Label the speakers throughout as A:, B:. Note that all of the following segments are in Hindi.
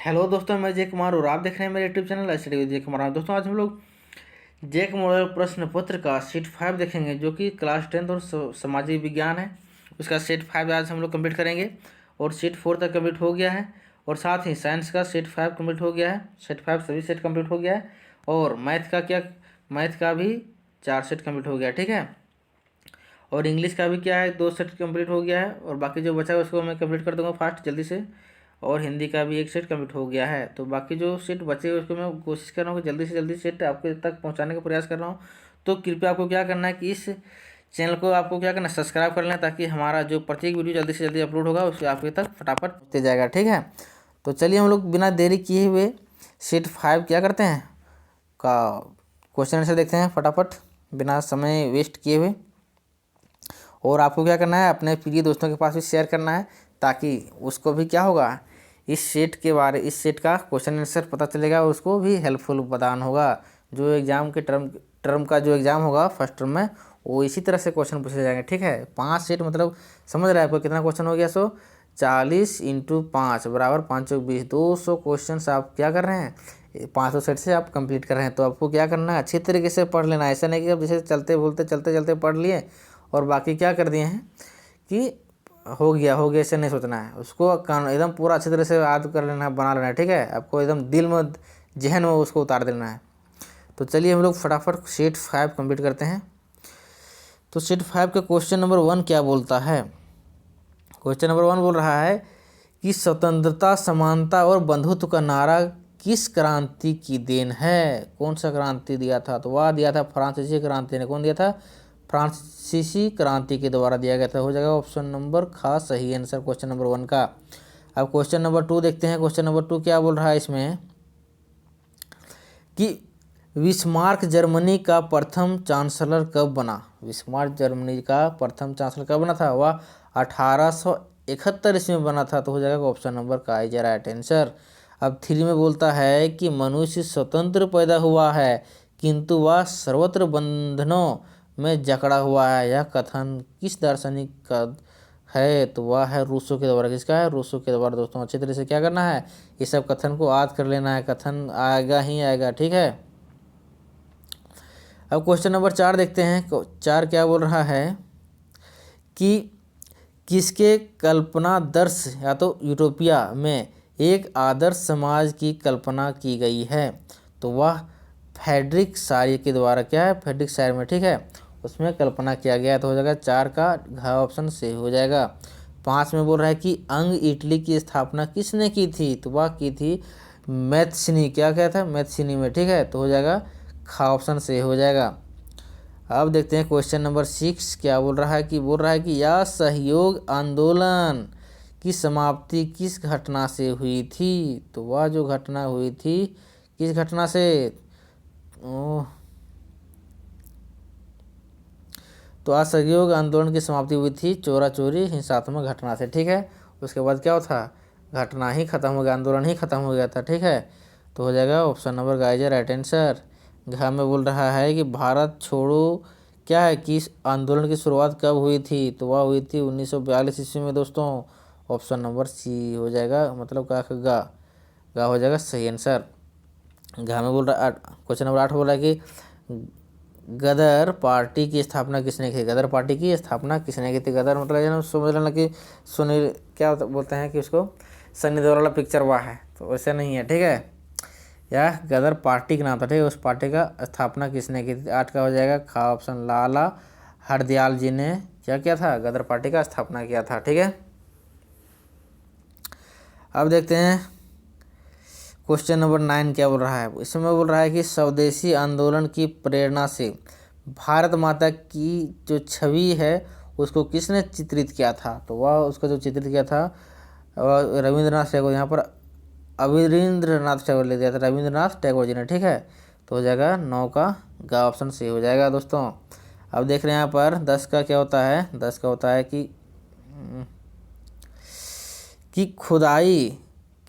A: हेलो दोस्तों, मैं जय कुमार और आप देख रहे हैं मेरे यूट्यूब चैनल स्टडी विद जय कुमार। दोस्तों, आज हम लोग जैक मॉडल प्रश्न पत्र का सेट 5 देखेंगे, जो कि क्लास 10th और सामाजिक विज्ञान है। उसका सेट 5 आज हम लोग कंप्लीट करेंगे और सेट 4 तक कंप्लीट हो गया है। और साथ ही साइंस का सेट 5 कंप्लीट हो गया है। सेट 5 सभी सेट कंप्लीट हो गया है। और मैथ का भी 4 सेट कंप्लीट हो गया है, ठीक है। और इंग्लिश का भी क्या है, 2 सेट कंप्लीट हो गया है। और बाकी जो बचा है उसको मैं कंप्लीट कर दूंगा फास्ट जल्दी से। और हिंदी का भी 1 सेट कंप्लीट हो गया है। तो बाकी जो सेट बचे हुए उसको मैं कोशिश कर रहा हूँ कि जल्दी से जल्दी सेट आपके तक पहुँचाने का प्रयास कर रहा हूँ। तो कृपया आपको क्या करना है कि इस चैनल को आपको क्या करना है, सब्सक्राइब कर लें, ताकि हमारा जो प्रत्येक वीडियो जल्दी से जल्दी अपलोड होगा उसके आपके तक फटाफट पहुँचते जाएगा, ठीक है। तो चलिए हम लोग बिना देरी किए हुए सेट 5 क्या करते हैं का क्वेश्चन आंसर देखते हैं फटाफट, बिना समय वेस्ट किए हुए। और आपको क्या करना है, अपने प्रिय दोस्तों के पास भी शेयर करना है, ताकि उसको भी क्या होगा, इस सेट का क्वेश्चन आंसर पता चलेगा, उसको भी हेल्पफुल प्रदान होगा। जो एग्ज़ाम के टर्म का जो एग्ज़ाम होगा फर्स्ट टर्म में, वो इसी तरह से क्वेश्चन पूछे जाएंगे, ठीक है। 5 सेट मतलब समझ रहे हैं आपको कितना क्वेश्चन हो गया। 40 × 5 बराबर 5 × 20, 200 क्वेश्चन आप क्या कर रहे हैं, 500 सेट से आप कंप्लीट कर रहे हैं। तो आपको क्या करना है, अच्छी तरीके से पढ़ लेना है। ऐसा नहीं कि अब जैसे चलते चलते पढ़ लिए और बाकी क्या कर दिए हैं कि हो गया ऐसे नहीं सोचना है। उसको एकदम पूरा अच्छी तरह से याद कर लेना है, बना लेना है, ठीक है। आपको एकदम दिल में, जहन में उसको उतार देना है। तो चलिए हम लोग फटाफट सेट 5 कंप्लीट करते हैं। तो सेट 5 का क्वेश्चन नंबर 1 क्या बोलता है। क्वेश्चन नंबर 1 बोल रहा है कि स्वतंत्रता, समानता और बंधुत्व का नारा किस क्रांति की देन है। कौन सा क्रांति दिया था, तो वह दिया था फ्रांसीसी क्रांति ने। कौन दिया था, फ्रांसीसी क्रांति के द्वारा दिया गया था। हो जाएगा ऑप्शन नंबर खा सही आंसर क्वेश्चन नंबर 1 का। अब क्वेश्चन नंबर 2 देखते हैं। क्वेश्चन नंबर 2 क्या बोल रहा है इसमें कि बिस्मार्क जर्मनी का प्रथम चांसलर कब बना। बिस्मार्क जर्मनी का प्रथम चांसलर कब बना था, वह 1871 ईस्वी में बना था। तो हो जाएगा ऑप्शन नंबर का इज राइट आंसर। अब 3 में बोलता है कि मनुष्य स्वतंत्र पैदा हुआ है, किंतु वह सर्वत्र बंधनों में जकड़ा हुआ है। यह कथन किस दार्शनिक का है, तो वह है रूसो के द्वारा। किसका है, रूसो के द्वारा। दोस्तों अच्छी तरह से क्या करना है, ये सब कथन को याद कर लेना है, कथन आएगा ही आएगा, ठीक है। अब क्वेश्चन नंबर 4 देखते हैं। 4 क्या बोल रहा है कि किसके कल्पनादर्श या तो यूटोपिया में एक आदर्श समाज की कल्पना की गई है। तो वह फ्रेडरिक साय के द्वारा क्या है, फ्रेडरिक साय में, ठीक है, उसमें कल्पना किया गया। तो हो जाएगा 4 का घ ऑप्शन से हो जाएगा। 5 में बोल रहा है कि अंग इटली की स्थापना किसने की थी। तो वह की थी मैथ्सिनी, क्या था, मैथ्सिनी में, ठीक है। तो हो जाएगा खा ऑप्शन से हो जाएगा। अब देखते हैं क्वेश्चन नंबर 6 क्या बोल रहा है कि यह सहयोग आंदोलन की समाप्ति किस घटना से हुई थी। तो वह जो घटना हुई थी, किस घटना से, तो असहयोग आंदोलन की समाप्ति हुई थी चोरा चोरी हिंसात्मक घटना से, ठीक है। उसके बाद क्या था, घटना ही खत्म हो गया, आंदोलन ही खत्म हो गया था, ठीक है। तो हो जाएगा ऑप्शन नंबर का इज राइट आंसर। घ में बोल रहा है कि भारत छोड़ो क्या है कि इस आंदोलन की शुरुआत कब हुई थी। तो वह हुई थी 1942 ईस्वी में। दोस्तों ऑप्शन नंबर सी हो जाएगा, मतलब गा हो जाएगा सही आंसर। घ में बोल रहा, क्वेश्चन नंबर 8 बोल रहा है कि गदर पार्टी की स्थापना किसने की थी। गदर पार्टी की स्थापना किसने की थी। गदर मतलब समझ लेना कि सुनील, क्या बोलते हैं कि उसको सनी देओल वाला पिक्चर हुआ है, तो वैसे नहीं है, ठीक है। यह गदर पार्टी का नाम था, ठीक है। उस पार्टी का स्थापना किसने की थी। 8 का हो जाएगा खा ऑप्शन, लाला हरदयाल जी ने क्या किया था, गदर पार्टी का स्थापना किया था, ठीक है। अब देखते हैं क्वेश्चन नंबर 9 क्या बोल रहा है। इसमें बोल रहा है कि स्वदेशी आंदोलन की प्रेरणा से भारत माता की जो छवि है उसको किसने चित्रित किया था। तो वह उसका जो चित्रित किया था रविंद्रनाथ टैगोर, यहाँ पर अविंद्रनाथ टैगोर ले दिया था, रविंद्रनाथ टैगोर जी ने, ठीक है। तो हो जाएगा 9 का गा ऑप्शन सही हो जाएगा। दोस्तों अब देख रहे हैं यहाँ पर 10 का क्या होता है। 10 का होता है कि खुदाई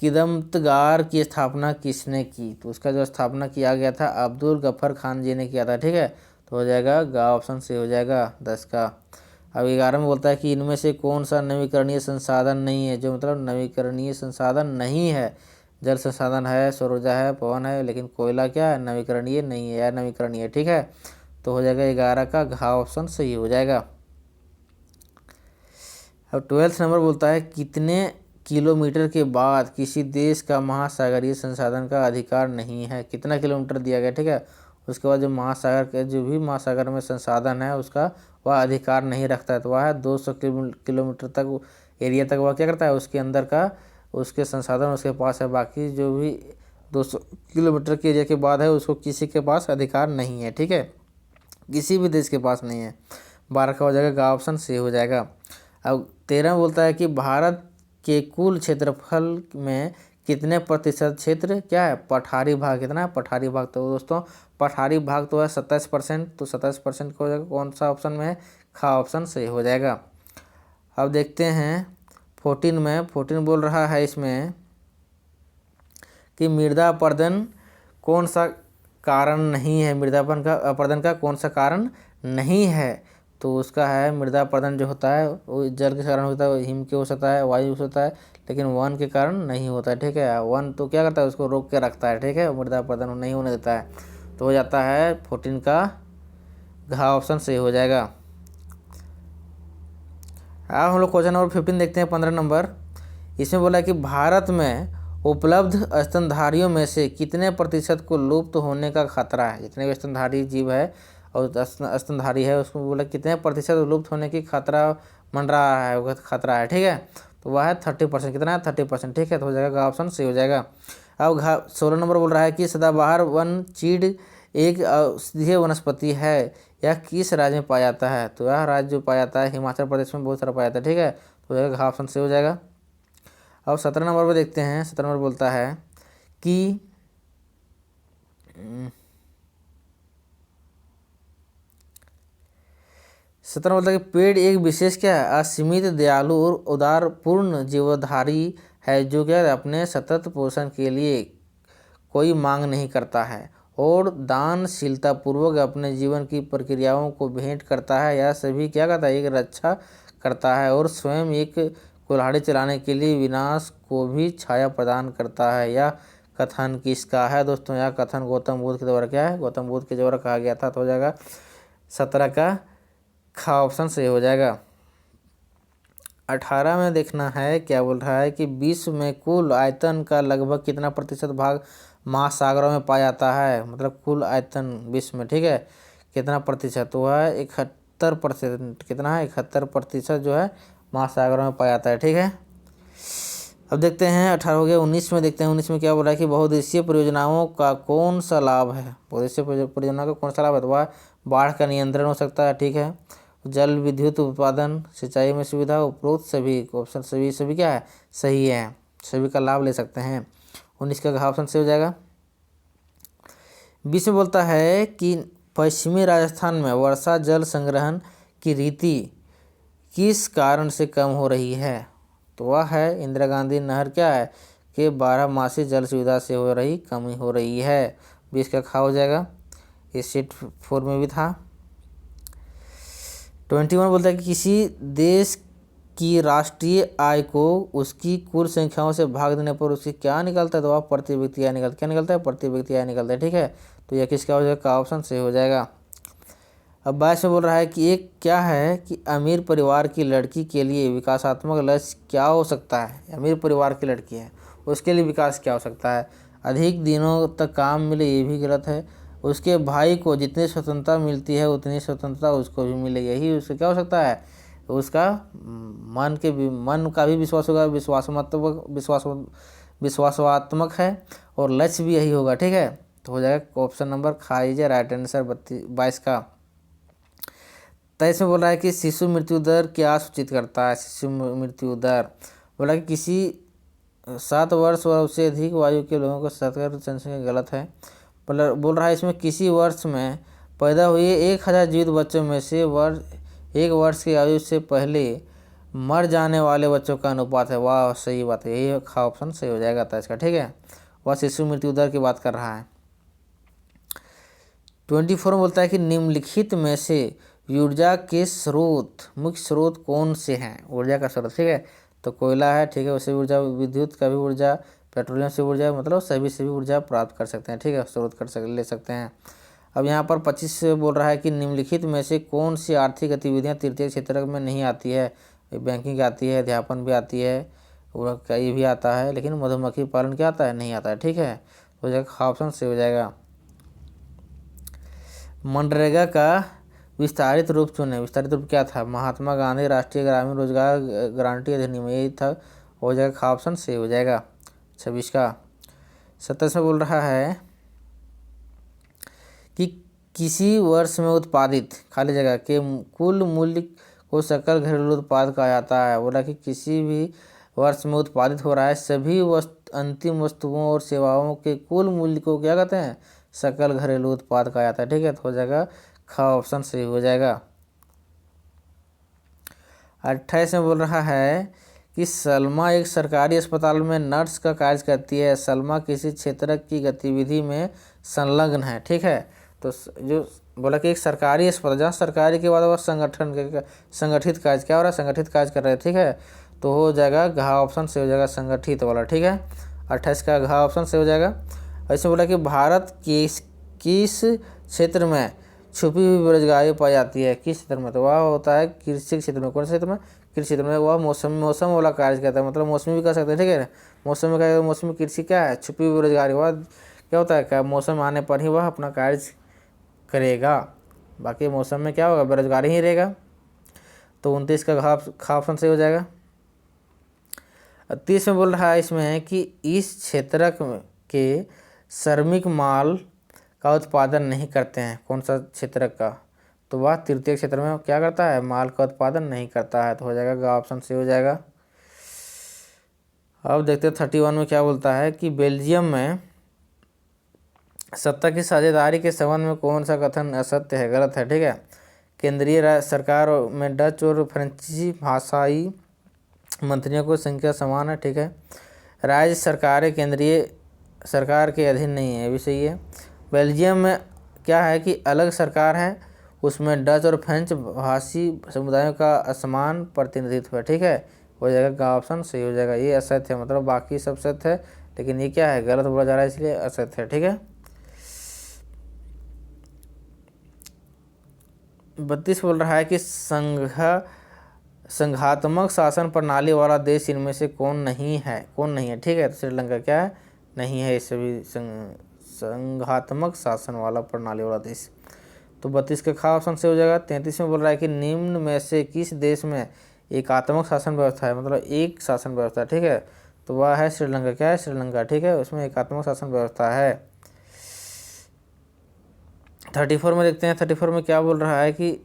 A: किदमतगार की स्थापना किसने की। तो उसका जो स्थापना किया गया था अब्दुल गफर खान जी ने किया था, ठीक है। तो हो जाएगा गा ऑप्शन से हो जाएगा 10 का। अब 11 में बोलता है कि इनमें से कौन सा नवीकरणीय संसाधन नहीं है, जो मतलब नवीकरणीय संसाधन नहीं है जल संसाधन है, सौर ऊर्जा है, पवन है, लेकिन कोयला क्या है, नवीकरणीय नहीं है या नवीकरणीय। ठीक है, तो हो जाएगा 11 का घ ऑप्शन सही हो जाएगा। अब 12th नंबर बोलता है कितने किलोमीटर के बाद किसी देश का महासागरीय संसाधन का अधिकार नहीं है। कितना किलोमीटर दिया गया, ठीक है, उसके बाद जो महासागर के जो भी महासागर में संसाधन है उसका वह अधिकार नहीं रखता है, तो वह है 200 किलोमीटर तक एरिया तक वह क्या करता है, उसके अंदर का उसके संसाधन उसके पास है। बाकी जो भी 200 किलोमीटर के एरिया के बाद है उसको किसी के पास अधिकार नहीं है। ठीक है, किसी भी देश के पास नहीं है। 12 का हो जाएगा ऑप्शन सी हो जाएगा। अब 13 बोलता है कि भारत के कुल क्षेत्रफल में कितने प्रतिशत क्षेत्र क्या है, पठारी भाग कितना है, पठारी भाग। तो दोस्तों पठारी भाग तो है 27%, तो 27% का हो जाएगा कौन सा ऑप्शन में है, खा ऑप्शन सही हो जाएगा। अब देखते हैं 14 में, 14 बोल रहा है इसमें कि मृदा अपरदन कौन सा कारण नहीं है, मृदा अपरदन का कौन सा कारण नहीं है। तो उसका है मृदा अपरदन जो होता है वो जल के कारण होता है, हिम के हो सकता है, वायु हो सकता है, लेकिन वन के कारण नहीं होता है। ठीक है, वन तो क्या करता है, उसको रोक के रखता है। ठीक है, मृदा अपरदन नहीं होने देता है, तो हो जाता है 14 का घा ऑप्शन सही हो जाएगा। अब हम लोग क्वेश्चन नंबर 15 देखते हैं, 15 नंबर। इसमें बोला कि भारत में उपलब्ध स्तनधारियों में से कितने प्रतिशत को लुप्त होने का खतरा है। जितने भी स्तनधारी जीव है और स्तनधारी है उसको बोला कितने प्रतिशत लुप्त होने की खतरा मंडरा है, वो खतरा है। ठीक है, तो वह है 30%। कितना है, 30%। ठीक है, तो हो जाएगा ऑप्शन सही हो जाएगा। अब 16 नंबर बोल रहा है कि सदाबहार वन चीड़ एक औषधीय वनस्पति है, यह किस राज्य में पाया जाता है। तो यह राज्य जो पाया जाता है हिमाचल प्रदेश में बहुत सारा पाया जाता है। ठीक है, तो हो जाएगा ऑप्शन सही हो जाएगा। अब 17 नंबर पर देखते हैं, 17 नंबर बोलता है कि 17 बोलता है कि पेड़ एक विशेष क्या है, असीमित दयालु और उदारपूर्ण जीवधारी है, जो क्या अपने सतत पोषण के लिए कोई मांग नहीं करता है और दानशीलता पूर्वक अपने जीवन की प्रक्रियाओं को भेंट करता है। यह सभी क्या करता है, एक रक्षा करता है और स्वयं एक कुल्हाड़ी चलाने के लिए विनाश को भी छाया प्रदान करता है। यह कथन किसका है दोस्तों, यह कथन गौतम बुद्ध के द्वारा क्या है, गौतम बुद्ध के द्वारा कहा गया था। तो हो जाएगा 17 का खा ऑप्शन सही हो जाएगा। 18 में देखना है क्या बोल रहा है कि विश्व में कुल आयतन का लगभग कितना प्रतिशत भाग महासागरों में पाया जाता है, मतलब कुल आयतन विश्व में। ठीक है, कितना प्रतिशत, तो वह 71%। कितना है, 71% जो है महासागरों में पाया जाता है। ठीक है, अब देखते हैं 18 हो गया। 19 में देखते हैं, 19 में क्या बोला है कि बहुउद्देशीय परियोजनाओं का कौन सा लाभ है। बहुउद्देशीय परियोजना का कौन सा लाभ है, तो वह बाढ़ का नियंत्रण हो सकता है। ठीक है, जल विद्युत उत्पादन, सिंचाई में सुविधा, उपरोक्त सभी ऑप्शन सभी क्या है, सही है, सभी का लाभ ले सकते हैं। 19 का ऑप्शन सही हो जाएगा। 20 में बोलता है कि पश्चिमी राजस्थान में वर्षा जल संग्रहण की रीति किस कारण से कम हो रही है। तो वह है इंदिरा गांधी नहर क्या है कि 12 मासी जल सुविधा से हो रही कमी हो रही है। 20 का खा हो जाएगा, इस शीट 4 में भी था। 21 बोलता है कि किसी देश की राष्ट्रीय आय को उसकी कुल संख्याओं से भाग देने पर उसकी क्या निकलता है, तो वह प्रति व्यक्ति आय निकलता, क्या निकलता है, प्रति व्यक्ति आय निकलता है। ठीक है, तो यह किसका हो जाएगा, का ऑप्शन सही हो जाएगा। अब 22 में बोल रहा है कि एक क्या है कि अमीर परिवार की लड़की के लिए विकासात्मक लक्ष्य क्या हो सकता है। अमीर परिवार की लड़की है उसके लिए विकास क्या हो सकता है, अधिक दिनों तक काम मिले, ये भी गलत है। उसके भाई को जितनी स्वतंत्रता मिलती है उतनी स्वतंत्रता उसको भी मिले, यही उसका क्या हो सकता है, उसका मन का भी विश्वास होगा, विश्वासात्मक है और लक्ष्य भी यही होगा। ठीक है, तो हो जाएगा ऑप्शन नंबर खा लीजिए, राइट आंसर 22 का। 23 में बोल रहा है कि शिशु मृत्यु दर क्या सूचित करता है। शिशु मृत्यु दर बोला कि किसी 7 वर्ष व उससे अधिक आयु के लोगों को सतर्क जनसंख्या गलत है। बोल रहा है इसमें किसी वर्ष में पैदा हुए 1000 जीवित बच्चों में से 1 वर्ष की आयु से पहले मर जाने वाले बच्चों का अनुपात है। वाह, सही बात है, यही खा ऑप्शन सही हो जाएगा था इसका। ठीक है, वह शिशु मृत्यु दर की बात कर रहा है। 24 में बोलता है कि निम्नलिखित में से ऊर्जा के स्रोत, मुख्य स्रोत कौन से हैं, ऊर्जा का स्रोत। ठीक है, तो कोयला है, ठीक है, उससे ऊर्जा, विद्युत का भी ऊर्जा, पेट्रोलियम से ऊर्जा मतलब सभी ऊर्जा प्राप्त कर सकते हैं, ठीक है, स्रोत ले सकते हैं। अब यहाँ पर 25 बोल रहा है कि निम्नलिखित में से कौन सी आर्थिक गतिविधियाँ तृतीय क्षेत्र में नहीं आती है। बैंकिंग आती है, अध्यापन भी आती है, ये भी आता है, लेकिन मधुमक्खी पालन क्या आता है, नहीं आता है, ठीक है। हो जाएगा ऑप्शन से हो जाएगा। मनरेगा का विस्तारित रूप चुने। विस्तारित रूप क्या था, महात्मा गांधी राष्ट्रीय ग्रामीण रोजगार गारंटी अधिनियम, यही था। हो जाएगा ऑप्शन से हो जाएगा 26 का। 27 में बोल रहा है कि किसी वर्ष में उत्पादित खाली जगह के कुल मूल्य को सकल घरेलू उत्पाद कहा जाता है। बोला कि किसी भी वर्ष में उत्पादित हो रहा है सभी अंतिम वस्तुओं और सेवाओं के कुल मूल्य को क्या कहते हैं, सकल घरेलू उत्पाद कहा जाता है, ठीक है। तो हो जाएगा ऑप्शन सही हो जाएगा। 28 में बोल रहा है कि सलमा एक सरकारी अस्पताल में नर्स का कार्य करती है। सलमा किसी क्षेत्र की गतिविधि में संलग्न है, ठीक है। तो जो बोला कि एक सरकारी अस्पताल, जहाँ सरकारी के बाद वह संगठित कार्य, क्या हो रहा है, संगठित कार्य कर रहे हैं, ठीक है। तो हो जाएगा घा ऑप्शन से हो जाएगा संगठित वाला, ठीक है। 28 का घा ऑप्शन से हो जाएगा। ऐसे बोला कि भारत किस क्षेत्र में छुपी हुई बेरोजगारी पाई जाती है, किस क्षेत्र में, तो वह होता है कृषि क्षेत्र में। कौन से क्षेत्र में, कृषि क्षेत्र में। वह मौसम वाला कार्य करता है, मतलब मौसमी भी कर सकते हैं, ठीक है। मौसम में क्या, मौसमी कृषि क्या है, छुपी हुई बेरोजगारी। वह क्या होता है, क्या मौसम आने पर ही वह अपना कार्य करेगा, बाकी मौसम में क्या होगा, बेरोजगारी ही रहेगा। तो 29 का घा ऑप्शन से हो जाएगा। 30 में बोल रहा है इसमें कि इस क्षेत्र के श्रमिक माल का उत्पादन नहीं करते हैं। कौन सा क्षेत्र का, तो वह तृतीय क्षेत्र में क्या करता है, माल का उत्पादन नहीं करता है। तो हो जाएगा गा ऑप्शन से हो जाएगा। अब देखते हैं 31 में क्या बोलता है कि बेल्जियम में सत्ता की साझेदारी के संबंध में कौन सा कथन असत्य है, गलत है, ठीक है। केंद्रीय सरकार में डच और फ्रेंची भाषाई मंत्रियों की संख्या समान है, ठीक है। राज्य सरकारें केंद्रीय सरकार के अधीन नहीं है, भी सही है। बेल्जियम में क्या है कि अलग सरकार है, उसमें डच और फ्रेंच भाषी समुदायों का असमान प्रतिनिधित्व है, ठीक है। हो जाएगा ऑप्शन सही हो जाएगा। ये असत्य है, मतलब बाकी सब सत्य है, लेकिन ये क्या है, गलत बोला जा रहा है, इसलिए असत्य है, ठीक है। 32 बोल रहा है कि संघात्मक शासन प्रणाली वाला देश इनमें से कौन नहीं है, ठीक है। तो श्रीलंका क्या है, नहीं है इस सभी संघात्मक शासन वाला प्रणाली वाला देश। तो 32 का खा ऑप्शन से हो जाएगा। 33 में बोल रहा है कि निम्न में से किस देश में एकात्मक शासन व्यवस्था है, मतलब एक शासन व्यवस्था, ठीक है। तो वह है श्रीलंका, क्या है, श्रीलंका, ठीक है, उसमें एकात्मक शासन व्यवस्था है। 34 में देखते हैं। 34 में क्या बोल रहा है कि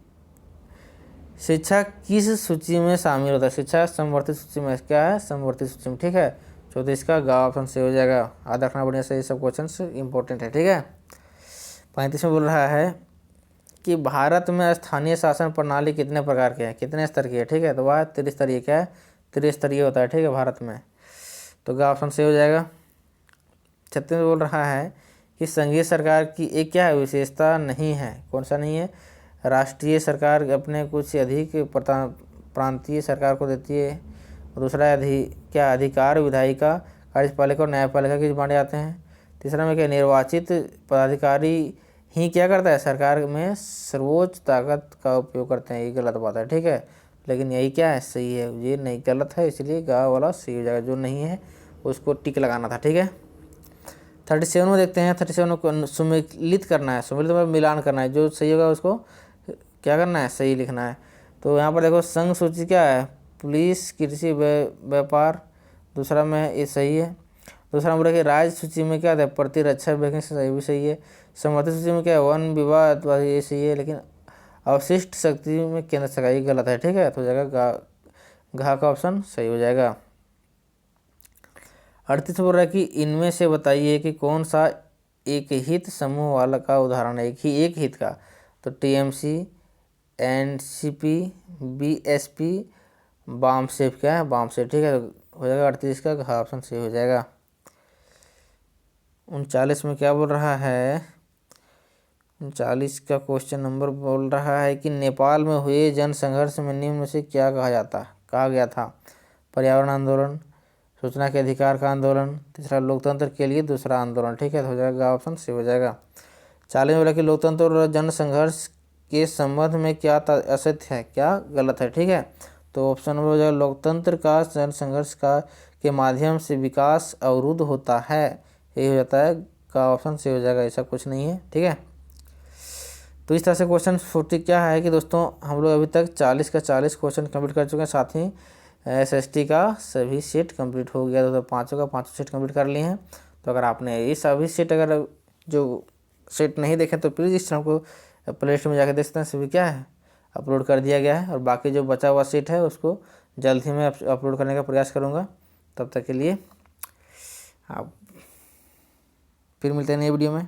A: शिक्षा किस सूची में शामिल होता है। शिक्षा समवर्ती सूची में, क्या है, समवर्ती सूची में, ठीक है। 34 का गा ऑप्शन से हो जाएगा। याद रखना बढ़िया से, ये सब क्वेश्चन इंपॉर्टेंट है, ठीक है। 35 में बोल रहा है कि भारत में स्थानीय शासन प्रणाली कितने प्रकार के हैं, कितने स्तर की है, ठीक है। तो वह त्रिस्तरीय, क्या है, त्रिस्तरीय होता है, ठीक है, भारत में। तो गा ऑप्शन से हो जाएगा। 36 में बोल रहा है कि संघीय सरकार की एक क्या है, विशेषता नहीं है। कौन सा नहीं है, राष्ट्रीय सरकार अपने कुछ अधिक प्रांतीय सरकार को देती है। दूसरा क्या अधिकार विधायिका, कार्यपालिका और न्यायपालिका की माने जाते हैं। तीसरा में क्या, निर्वाचित पदाधिकारी ही क्या करता है, सरकार में सर्वोच्च ताकत का उपयोग करते हैं। ये गलत बात है, ठीक है, लेकिन यही क्या है, सही है। ये नहीं, गलत है, इसलिए गा वाला सही हो जाएगा। जो नहीं है उसको टिक लगाना था, ठीक है। 37 में देखते हैं। 37 को सुमिलित करना है, सुमिलित में मिलान करना है, जो सही होगा उसको क्या करना है, सही लिखना है। तो यहाँ पर देखो संघ सूची क्या है, पुलिस, कृषि, व्यापार, दूसरा में ये सही है। दूसरा नंबर कि राज्य सूची में क्या था, प्रतिरक्षा बैंकिंग से सही भी सही है। समवर्ती सूची में क्या है, वन विवाद, ये सही है, लेकिन अवशिष्ट शक्ति में केंद्र सरकार, ये गलत है, ठीक है। तो हो जाएगा घा का ऑप्शन सही हो जाएगा। 38 बोल रहा है कि इनमें से बताइए कि कौन सा एक हित समूह वाला का उदाहरण है, एक हित का। तो टीएमसी, एनसीपी, बीएसपी, बामसेफ, क्या है, बामसेफ, ठीक है। हो जाएगा 38 का घा ऑप्शन सही हो जाएगा। 39 में क्या बोल रहा है, 39 का क्वेश्चन नंबर बोल रहा है कि नेपाल में हुए जन संघर्ष में निम्न में से क्या कहा गया था। पर्यावरण आंदोलन, सूचना के अधिकार का आंदोलन, तीसरा लोकतंत्र के लिए दूसरा आंदोलन। ठीक है, तो हो जाएगा ऑप्शन सी हो जाएगा। 40 में बोला कि लोकतंत्र और जन संघर्ष के संबंध में क्या असत्य है, क्या गलत है। ठीक है, तो ऑप्शन नंबर हो जाएगा लोकतंत्र का जन संघर्ष का के माध्यम से विकास अवरुद्ध होता है, ये हो जाता है का ऑप्शन सी हो जाएगा, ऐसा कुछ नहीं है। ठीक है, तो इस तरह से क्वेश्चन 40 क्या है कि दोस्तों हम लोग अभी तक 40 का 40 क्वेश्चन कंप्लीट कर चुके हैं, साथ ही SST का सभी सेट कंप्लीट हो गया, तो पाँचों का पाँचों सेट कंप्लीट कर लिए हैं। तो अगर आपने ये सभी सेट अगर जो सेट नहीं देखे तो प्लीज़ इस चैनल को प्ले लिस्ट में जाकर देख सकते हैं, सभी क्या है अपलोड कर दिया गया है, और बाकी जो बचा हुआ सेट है उसको जल्द ही मैं अपलोड करने का प्रयास करूँगा। तब तक के लिए आप फिर मिलते हैं नई वीडियो में।